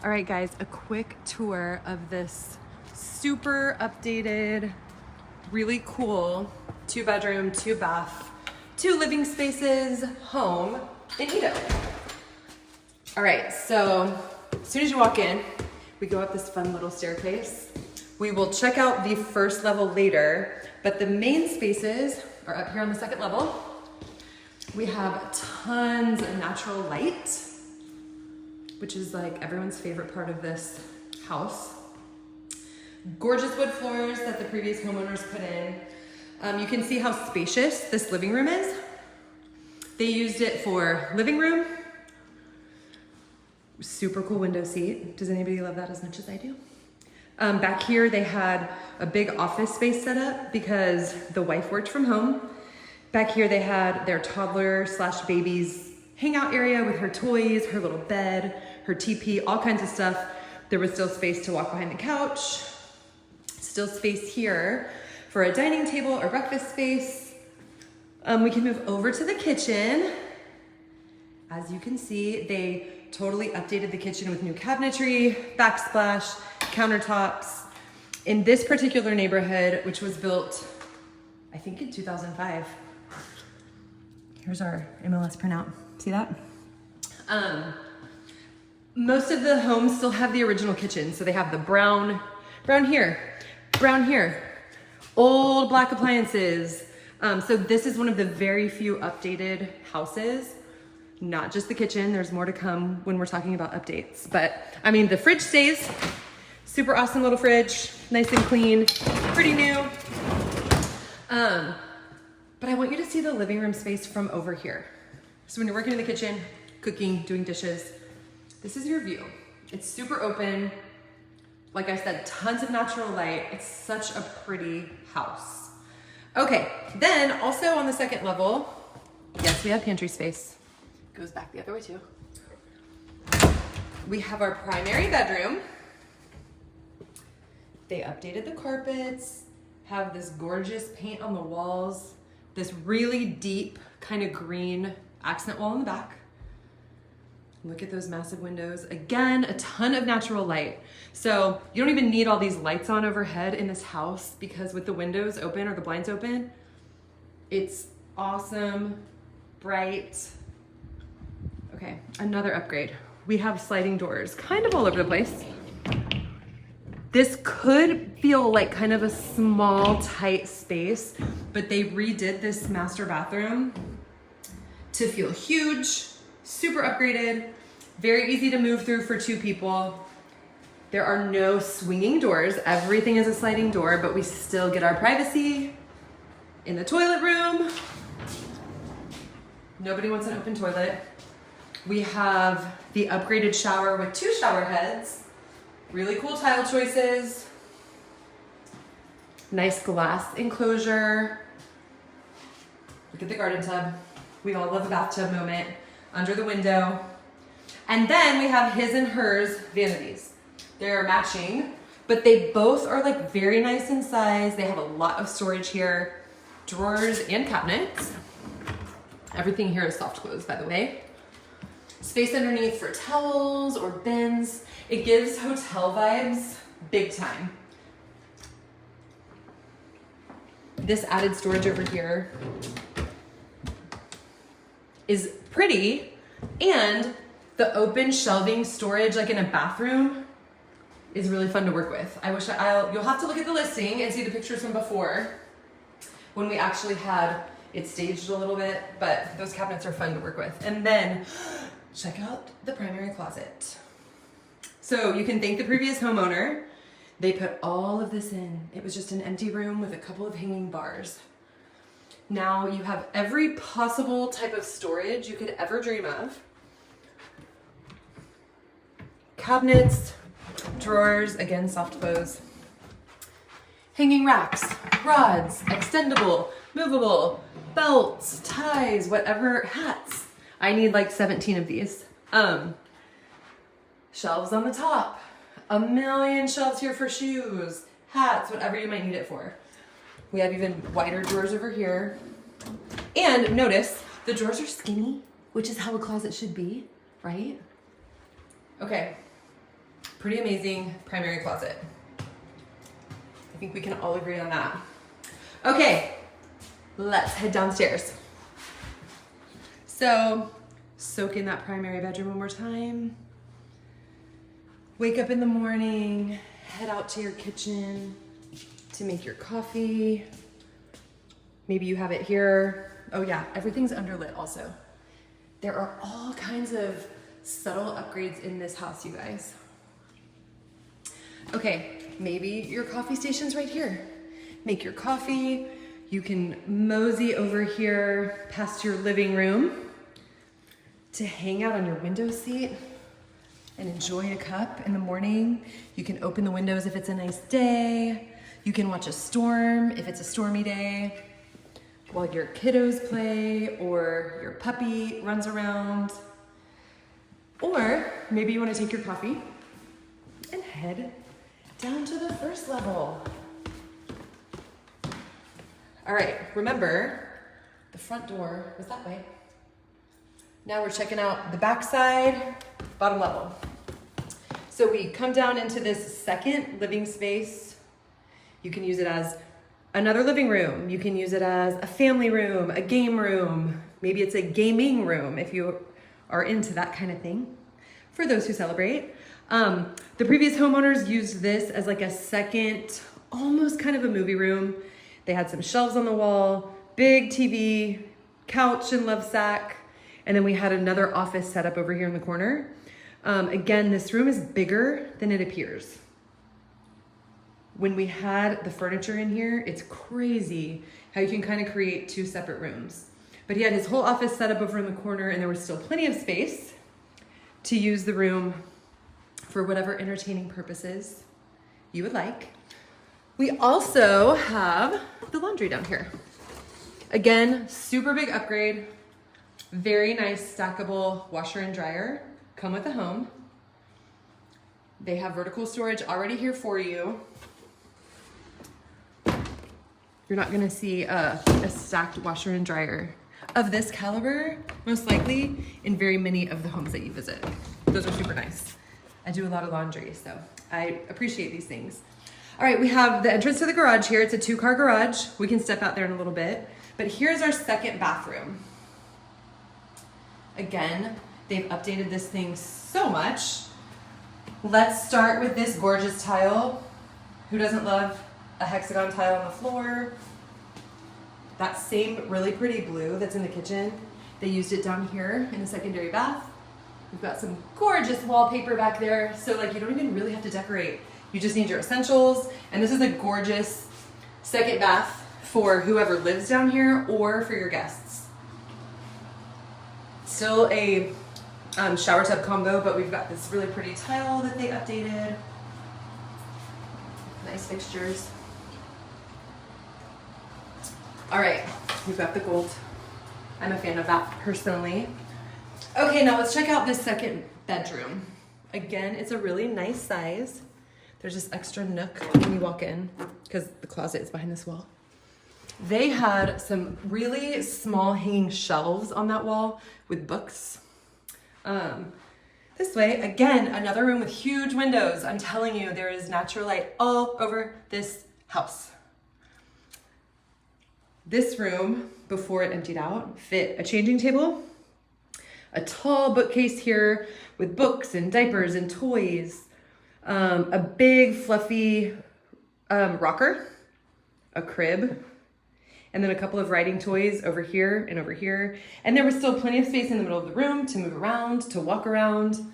All right, guys, a quick tour of this super updated, really cool 2-bedroom, 2-bath, 2 living spaces home in EaDo. All right, so as soon as you walk in, we go up this fun little staircase. We will check out the first level later, but the main spaces are up here on the second level. We have tons of natural light, which is like everyone's favorite part of this house. Gorgeous wood floors that the previous homeowners put in. You can see how spacious this living room is. They used it for living room. Super cool window seat. Does anybody love that as much as I do? Back here, they had a big office space set up because the wife worked from home. Back here, they had their toddler/baby's hangout area with her toys, her little bed, her teepee, all kinds of stuff. There was still space to walk behind the couch. Still space here for a dining table or breakfast space. We can move over to the kitchen. As you can see, they totally updated the kitchen with new cabinetry, backsplash, countertops. In this particular neighborhood, which was built, I think in 2005. Here's our MLS printout. See that? Most of the homes still have the original kitchen. So they have the brown here, old black appliances. So this is one of the very few updated houses, not just the kitchen. There's more to come when we're talking about updates. But I mean, the fridge stays. Super awesome little fridge, nice and clean, pretty new. But I want you to see the living room space from over here. So when you're working in the kitchen, cooking, doing dishes, this is your view. It's super open. Like I said, tons of natural light. It's such a pretty house. Okay, then also on the second level, yes, we have pantry space. Goes back the other way too. We have our primary bedroom. They updated the carpets, have this gorgeous paint on the walls, this really deep kind of green accent wall in the back. Look at those massive windows. Again, a ton of natural light. So you don't even need all these lights on overhead in this house because with the windows open or the blinds open, it's awesome, bright. Okay, another upgrade. We have sliding doors kind of all over the place. This could feel like kind of a small, tight space, but they redid this master bathroom to feel huge, super upgraded, very easy to move through for 2 people. There are no swinging doors. Everything is a sliding door, but we still get our privacy in the toilet room. Nobody wants an open toilet. We have the upgraded shower with 2 shower heads. Really cool tile choices. Nice glass enclosure. Look at the garden tub. We all love a bathtub moment under the window. And then we have his and hers vanities. They're matching, but they both are like very nice in size. They have a lot of storage here, drawers and cabinets. Everything here is soft close, by the way. Space underneath for towels or bins. It gives hotel vibes big time. This added storage over here is pretty, and the open shelving storage like in a bathroom is really fun to work with. You'll have to look at the listing and see the pictures from before when we actually had it staged a little bit, but those cabinets are fun to work with. And then check out the primary closet. So you can thank the previous homeowner. They put all of this in. It was just an empty room with a couple of hanging bars. Now you have every possible type of storage you could ever dream of. Cabinets, drawers, again, soft close. Hanging racks, rods, extendable, movable, belts, ties, whatever, hats. I need like 17 of these. Shelves on the top. A million shelves here for shoes, hats, whatever you might need it for. We have even wider drawers over here. And notice, the drawers are skinny, which is how a closet should be, right? Okay. Pretty amazing primary closet. I think we can all agree on that. Okay, let's head downstairs. So, soak in that primary bedroom one more time. Wake up in the morning, head out to your kitchen to make your coffee. Maybe you have it here. Oh yeah, everything's underlit also. There are all kinds of subtle upgrades in this house, you guys. Okay, maybe your coffee station's right here. Make your coffee. You can mosey over here past your living room to hang out on your window seat and enjoy a cup in the morning. You can open the windows if it's a nice day. You can watch a storm if it's a stormy day, while your kiddos play or your puppy runs around. Or maybe you want to take your coffee and head down to the first level. All right, remember, the front door was that way. Now we're checking out the back side, bottom level. So we come down into this second living space. You can use it as another living room. You can use it as a family room, a game room. Maybe it's a gaming room if you are into that kind of thing, for those who celebrate. The previous homeowners used this as like a second, almost kind of a movie room. They had some shelves on the wall, big TV, couch and love sack, and then we had another office set up over here in the corner. Again, this room is bigger than it appears. When we had the furniture in here, it's crazy how you can kind of create two separate rooms. But he had his whole office set up over in the corner, and there was still plenty of space to use the room for whatever entertaining purposes you would like. We also have the laundry down here. Again, super big upgrade. Very nice stackable washer and dryer. Come with the home. They have vertical storage already here for you. You're not gonna see a stacked washer and dryer of this caliber, most likely, in very many of the homes that you visit. Those are super nice. I do a lot of laundry, so I appreciate these things. All right, we have the entrance to the garage here. It's a 2-car garage. We can step out there in a little bit. But here's our second bathroom. Again, they've updated this thing so much. Let's start with this gorgeous tile. Who doesn't love a hexagon tile on the floor? That same really pretty blue that's in the kitchen, they used it down here in the secondary bath. We've got some gorgeous wallpaper back there. So like you don't even really have to decorate. You just need your essentials. And this is a gorgeous second bath for whoever lives down here or for your guests. Still a shower tub combo, but we've got this really pretty tile that they updated. Nice fixtures. All right, we've got the gold. I'm a fan of that personally. Okay, now let's check out this second bedroom. Again, it's a really nice size. There's this extra nook when you walk in because the closet is behind this wall. They had some really small hanging shelves on that wall with books. This way, again, another room with huge windows. I'm telling you, there is natural light all over this house. This room, before it emptied out, fit a changing table, a tall bookcase here with books and diapers and toys, a big fluffy rocker, a crib, and then a couple of writing toys over here and over here. And there was still plenty of space in the middle of the room to move around, to walk around.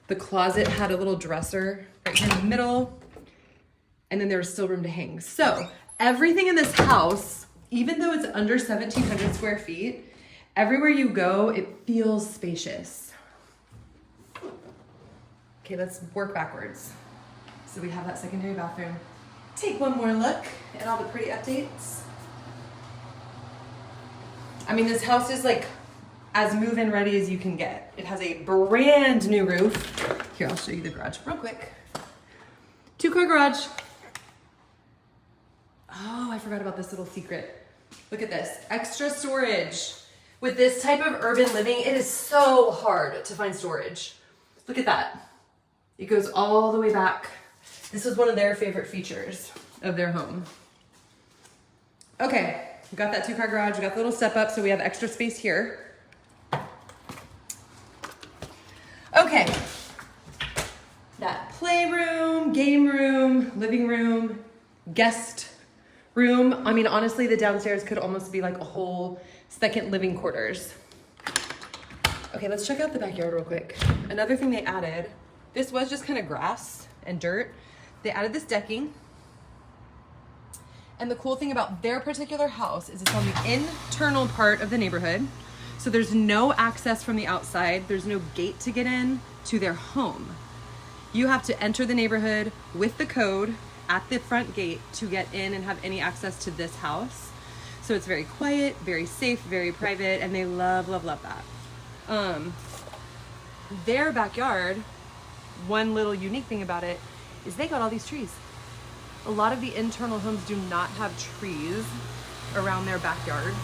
The closet had a little dresser right here in the middle, and then there was still room to hang. So everything in this house, even though it's under 1,700 square feet, everywhere you go, it feels spacious. Okay, let's work backwards. So we have that secondary bathroom. Take one more look at all the pretty updates. I mean, this house is like as move-in ready as you can get. It has a brand new roof. Here, I'll show you the garage real quick. 2-car garage. Oh, I forgot about this little secret. Look at this, extra storage. With this type of urban living, it is so hard to find storage. Look at that. It goes all the way back. This was one of their favorite features of their home. Okay, we got that 2-car garage, we got the little step up, so we have extra space here. Okay, that playroom, game room, living room, guest room. I mean, honestly, the downstairs could almost be like a whole second living quarters. Okay, let's check out the backyard real quick. Another thing they added, this was just kind of grass and dirt. They added this decking. And the cool thing about their particular house is it's on the internal part of the neighborhood. So there's no access from the outside. There's no gate to get in to their home. You have to enter the neighborhood with the code at the front gate to get in and have any access to this house. So it's very quiet, very safe, very private, and they love, love, love that. Their backyard, one little unique thing about it is they got all these trees. A lot of the internal homes do not have trees around their backyards.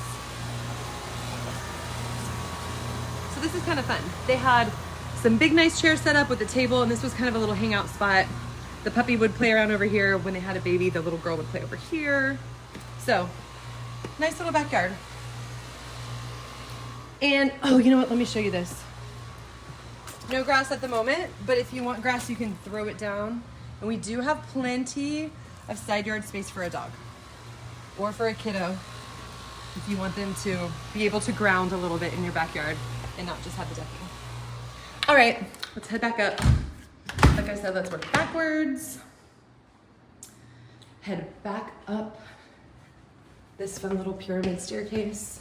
So this is kind of fun. They had some big nice chairs set up with a table, and this was kind of a little hangout spot. The puppy would play around over here. When they had a baby, the little girl would play over here. So, nice little backyard. And, oh, you know what? Let me show you this. No grass at the moment, but if you want grass, you can throw it down. And we do have plenty of side yard space for a dog or for a kiddo if you want them to be able to ground a little bit in your backyard and not just have the decking. All right, let's head back up. Like I said, let's work backwards. Head back up this fun little pyramid staircase.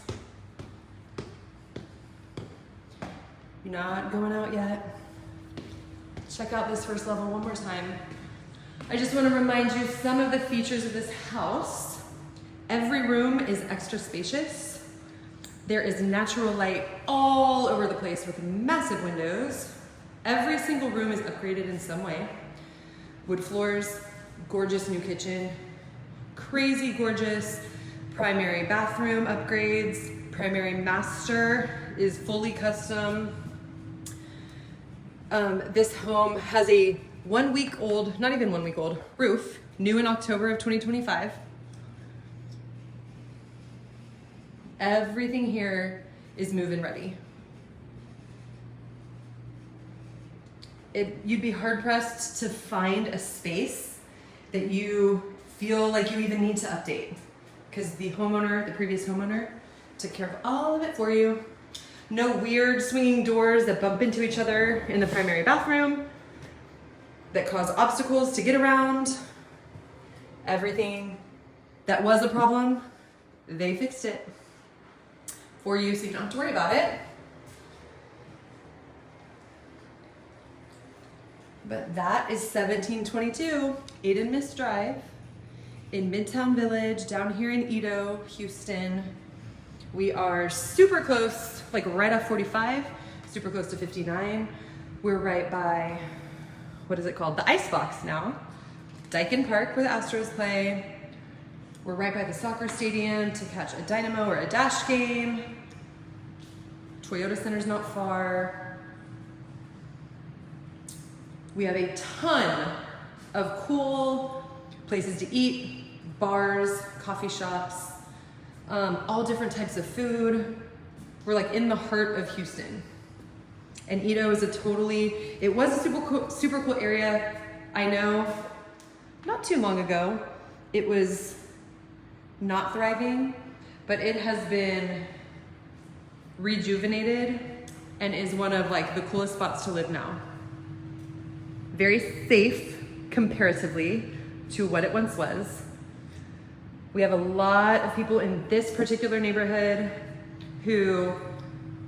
You're not going out yet. Check out this first level one more time. I just want to remind you some of the features of this house. Every room is extra spacious. There is natural light all over the place with massive windows. Every single room is upgraded in some way. Wood floors, gorgeous new kitchen, crazy gorgeous primary bathroom upgrades. Primary master is fully custom. This home has a 1 week old, not even 1 week old, roof, new in October of 2025. Everything here is move-in ready. You'd be hard-pressed to find a space that you feel like you even need to update, because the previous homeowner, took care of all of it for you. No weird swinging doors that bump into each other in the primary bathroom that cause obstacles to get around. Everything that was a problem, they fixed it for you, so you don't have to worry about it. But that is 1722 Aden Mist Drive in Midtown Village, down here in EaDo, Houston. We are super close, like right off 45, super close to 59. We're right by, what is it called? The Ice Box now. Daikin Park, where the Astros play. We're right by the soccer stadium to catch a Dynamo or a Dash game. Toyota Center's not far. We have a ton of cool places to eat, bars, coffee shops, all different types of food. We're like in the heart of Houston. And EaDo is it was a super cool area. I know not too long ago, it was not thriving, but it has been rejuvenated and is one of like the coolest spots to live now. Very safe comparatively to what it once was. We have a lot of people in this particular neighborhood who,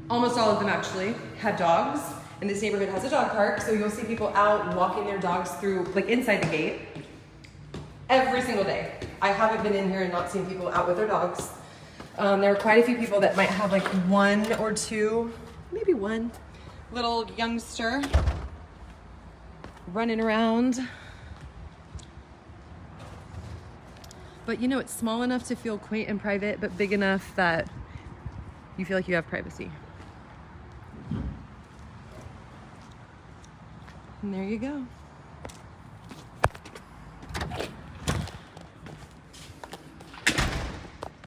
almost all of them actually, have dogs. And this neighborhood has a dog park, so you'll see people out walking their dogs through, like inside the gate, every single day. I haven't been in here and not seen people out with their dogs. There are quite a few people that might have like one or two, maybe one little youngster running around. But you know, it's small enough to feel quaint and private, but big enough that you feel like you have privacy. And there you go.